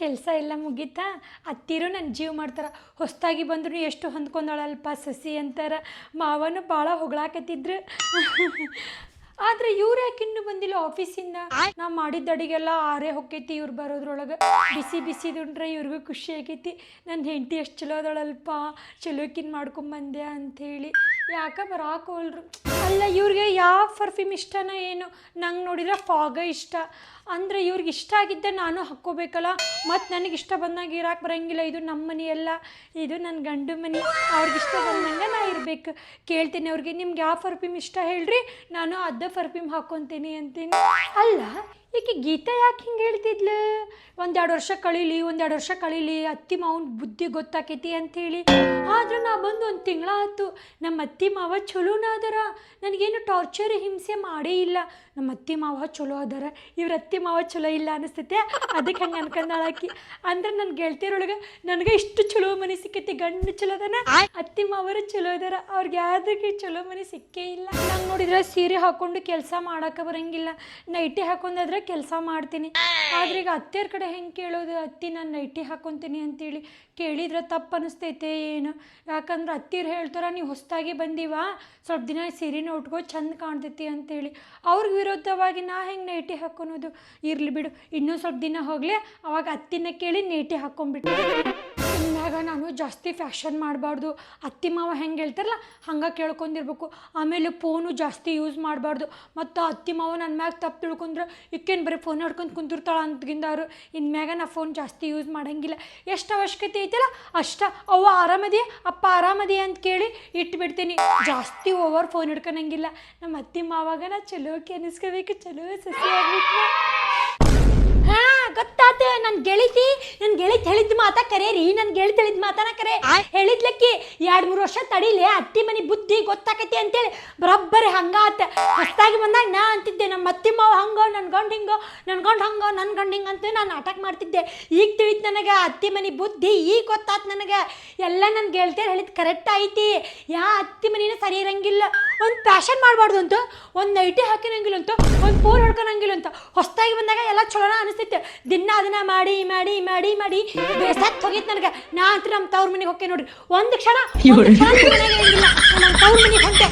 ಕೆಲಸ ಎಲ್ಲ ಮುಗೀತಾ ಅತ್ತಿರು ನನ್ನ ಜೀವ ಮಾಡ್ತಾರೆ. ಹೊಸ್ದಾಗಿ ಬಂದ್ರು ಎಷ್ಟು ಹೊಂದ್ಕೊಂಡಳಲ್ಪ ಸಸಿ ಅಂತಾರೆ. ಮಾವನು ಭಾಳ ಹೊಗಳಾಕತ್ತಿದ್ರು. ಆದರೆ ಇವ್ರು ಯಾಕೆ ಇನ್ನೂ ಬಂದಿಲ್ಲ ಆಫೀಸಿಂದ? ನಾ ಮಾಡಿದ್ದ ಅಡಿಗೆಲ್ಲ ಆರೇ ಹೊಕ್ಕೈತಿ ಇವ್ರು ಬರೋದ್ರೊಳಗೆ. ಬಿಸಿ ಬಿಸಿದುಂಡ್ರೆ ಇವ್ರಿಗೂ ಖುಷಿ ಆಗೈತಿ. ನನ್ನ ಹೆಂಡತಿ ಎಷ್ಟು ಚಲೋ ಅದಳಲ್ಪ, ಚಲೋಕಿನ್ ಮಾಡ್ಕೊಂಬಂದೆ ಅಂಥೇಳಿ. ಯಾಕೆ ಬರಾಕೋಲ್ರು? ಅಲ್ಲ ಇವ್ರಿಗೆ ಯಾವ ಪರ್ಫ್ಯೂಮ್ ಇಷ್ಟನ ಏನು? ನಂಗೆ ನೋಡಿದ್ರೆ ಫಾಗ ಇಷ್ಟ. ಅಂದರೆ ಇವ್ರಿಗೆ ಇಷ್ಟ ಆಗಿದ್ದೆ ನಾನು ಹಾಕ್ಕೋಬೇಕಲ್ಲ. ಮತ್ತು ನನಗೆ ಇಷ್ಟ ಬಂದಾಗ ಇರಕ್ಕೆ ಬರೋಂಗಿಲ್ಲ. ಇದು ನಮ್ಮ ಮನೆ ಅಲ್ಲ, ಇದು ನನ್ನ ಗಂಡು ಮನೆ. ಅವ್ರಿಗೆ ಇಷ್ಟ ಬಂದಂಗೆ ನಾ ಇರಬೇಕು. ಕೇಳ್ತೀನಿ ಅವ್ರಿಗೆ, ನಿಮ್ಗೆ ಯಾವ ಪರ್ಫ್ಯೂಮ್ ಇಷ್ಟ ಹೇಳ್ರಿ, ನಾನು ಅದೇ ಪರ್ಫ್ಯೂಮ್ ಹಾಕ್ಕೊತೀನಿ ಅಂತೀನಿ. ಅಲ್ಲ ಈಕೆ ಗೀತಾ ಯಾಕೆ ಹಿಂಗೆ ಹೇಳ್ತಿದ್ಲು? ಒಂದೆರಡು ವರ್ಷ ಕಳೀಲಿ ಅತ್ತಿ ಮಾವನ ಬುದ್ಧಿ ಗೊತ್ತಾಕೈತಿ ಅಂಥೇಳಿ. ಆದ್ರೆ ನಾ ಬಂದು ಒಂದು ತಿಂಗಳ ಆಯ್ತು. ನಮ್ಮ ಅತ್ತಿ ಮಾವ ಚಲೋನ ಅದರ, ನನಗೇನು ಟಾರ್ಚರ್ ಹಿಂಸೆ ಮಾಡೇ ಇಲ್ಲ. ನಮ್ಮ ಅತ್ತಿ ಮಾವ ಚಲೋ ಅದಾರ, ಇವ್ರ ಅತ್ತಿ ಮಾವ ಚಲೋ ಇಲ್ಲ ಅನಿಸ್ತೈತೆ. ಅದಕ್ಕೆ ಹಂಗೆ ಅನ್ಕೊಂಡಾಳಾಕಿ. ಅಂದ್ರೆ ನನ್ನ ಗೆಳತಿಯರೊಳಗೆ ನನಗೆ ಇಷ್ಟು ಚಲೋ ಮನೆ ಸಿಕ್ಕೈತಿ. ಗಂಡು ಚಲೋ ಅದನ, ಅತ್ತಿ ಮಾವರು ಚಲೋ ಅದಾರ. ಅವ್ರಿಗೆ ಯಾವ್ದಕ್ಕೆ ಚಲೋ ಮನೆ ಸಿಕ್ಕೇ ಇಲ್ಲ. ನಂಗೆ ನೋಡಿದ್ರೆ ಸೀರೆ ಹಾಕ್ಕೊಂಡು ಕೆಲಸ ಮಾಡೋಕೆ ಬರೋಂಗಿಲ್ಲ. ನೈಟಿ ಹಾಕೊಂಡಾದ್ರೆ ಕೆಲಸ ಮಾಡ್ತೀನಿ. ಆದ್ರೆ ಈಗ ಅತ್ತೆಯರ ಕಡೆ ಹೆಂಗೆ ಕೇಳೋದು? ಅತ್ತಿ ನಾನು ನೈಟಿ ಹಾಕೊತೀನಿ ಅಂತೇಳಿ ಕೇಳಿದ್ರೆ ತಪ್ಪು ಅನಿಸ್ತೈತೆ ಏನು? ಯಾಕಂದ್ರೆ ಅತ್ತಿರು ಹೇಳ್ತಾರೆ, ನೀವು ಹೊಸದಾಗಿ ಬಂದೀವ, ಸ್ವಲ್ಪ ದಿನ ಸೀರೆನ ಉಟ್ಕೋ, ಚಂದ ಕಾಣ್ತೈತಿ ಅಂತೇಳಿ. ಅವ್ರಿಗೆ ವಿರೋಧವಾಗಿ ನಾ ಹೆಂಗೆ ನೈಟಿ ಹಾಕೊಳೋದು? ಇರಲಿ ಬಿಡು, ಇನ್ನೂ ಸ್ವಲ್ಪ ದಿನ ಹೋಗಲಿ, ಅವಾಗ ಅತ್ತಿನ ಕೇಳಿ ನೈಟಿ ಹಾಕ್ಕೊಂಡ್ಬಿಟ್ಟು. ಇನ್ಮ್ಯಾಗ ನಾನು ಜಾಸ್ತಿ ಫ್ಯಾಷನ್ ಮಾಡಬಾರ್ದು. ಅತ್ತಿ ಮಾವ ಹೆಂಗೆ ಹೇಳ್ತಾರಲ್ಲ ಹಂಗೆ ಕೇಳ್ಕೊಂಡಿರ್ಬೇಕು. ಆಮೇಲೆ ಫೋನು ಜಾಸ್ತಿ ಯೂಸ್ ಮಾಡಬಾರ್ದು. ಮತ್ತು ಅತ್ತಿ ಮಾವ ನನ್ನ ಮ್ಯಾಗ ತಪ್ಪು ತಿಳ್ಕೊಂಡ್ರೆ ಇಕ್ಕೇನು ಬರೀ ಫೋನ್ ಹಿಡ್ಕೊಂಡು ಕುಂತಿರ್ತಾಳ ಅಂತಗಿಂದ ಅವರು. ಇನ್ಮ್ಯಾಗ ನಾ ಫೋನ್ ಜಾಸ್ತಿ ಯೂಸ್ ಮಾಡೋಂಗಿಲ್ಲ. ಎಷ್ಟು ಅವಶ್ಯಕತೆ ಐತಲ್ಲ ಅಷ್ಟ. ಅವ್ವ ಆರಾಮದಿ, ಅಪ್ಪ ಆರಾಮದಿ ಅಂತ ಕೇಳಿ ಇಟ್ಬಿಡ್ತೀನಿ. ಜಾಸ್ತಿ ಓವರ್ ಫೋನ್ ಹಿಡ್ಕೊಳಂಗಿಲ್ಲ. ನಮ್ಮ ಅತ್ತಿ ಮಾವಾಗ ನಾ ಚಲೋಕೆ ಅನಿಸ್ಕೋಬೇಕು, ಚಲೋ ಸಸಿ ಆಗ್ಬೇಕು. ಗೊತ್ತಾತ. ನನ್ನ ಗೆಳತಿ ಹೇಳಿದ ಮಾತಾ ಕರೆ ರೀ. ನನ್ನ ಗೆಳತಿ ಹೇಳಿದ ಮಾತಾನ ಕರೆ ಹೇಳಿದ್ಲಕ್ಕಿ. 2-3 ವರ್ಷ ತಡಿಲೆ, ಅತ್ತಿ ಮನೆ ಬುದ್ಧಿ ಗೊತ್ತಾಕತಿ ಅಂತೇಳಿ ಬರೋಬ್ಬರಿ ಹಂಗಾತ. ಹೊಸ್ದಾಗಿ ಬಂದಾಗ ನಾ ಅಂತಿದ್ದೆ, ನಮ್ಮ ಅತ್ತಿ ಮಾವ ಹಂಗೋ, ನನ್ನ ಗಂಡು ಹಿಂಗೋ, ನನ್ನ ಗಂಡು ಹಂಗೋ, ನನ್ನ ಗಂಡು ಹಿಂಗೆ ಅಂತ ನಾನು ನಾಟಕ ಮಾಡ್ತಿದ್ದೆ. ಈಗ ತಿಳಿತು ನನಗೆ ಅತ್ತಿ ಮನೆ ಬುದ್ಧಿ. ಈಗ ಗೊತ್ತಾತು ನನಗೆ. ಎಲ್ಲ ನನ್ನ ಗೆಳತಿಯರು ಹೇಳಿದ್ ಕರೆಕ್ಟ್ ಐತಿ. ಅತ್ತಿ ಮನೇನ ಸರಿ ಇರಂಗಿಲ್ಲ. ಒಂದು ಫ್ಯಾಷನ್ ಮಾಡಬಾರ್ದು ಅಂತ, ಒಂದು ನೈಟಿ ಹಾಕಿರಂಗಿಲ್ಲ ಅಂತ, ಒಂದು ಫೋನ್ ಹೊಡ್ಕೊಳಂಗಿಲ್ಲ ಅಂತ. ಹೊಸ್ದಾಗಿ ಬಂದಾಗ ಎಲ್ಲ ಚಲೋನ ಅನಿಸ್ತೈತೆ. ದಿನ ಅದನ್ನ ಮಾಡಿ ಮಾಡಿ ಮಾಡಿ ಮಾಡಿ ಬೇಸತ್ತು ಹೋಗಿತ್ತು ನನಗೆ. ನಾ ಅಂತ ನಮ್ಮ ತವ್ರ ಮನೆಗೆ ಹೋಗ್ತೇನೆ ನೋಡ್ರಿ. ಒಂದು ಕ್ಷಣ ನಮ್ಮ ತವ್ರ ಮನೆಗೆ ಹೊಂಟೆ.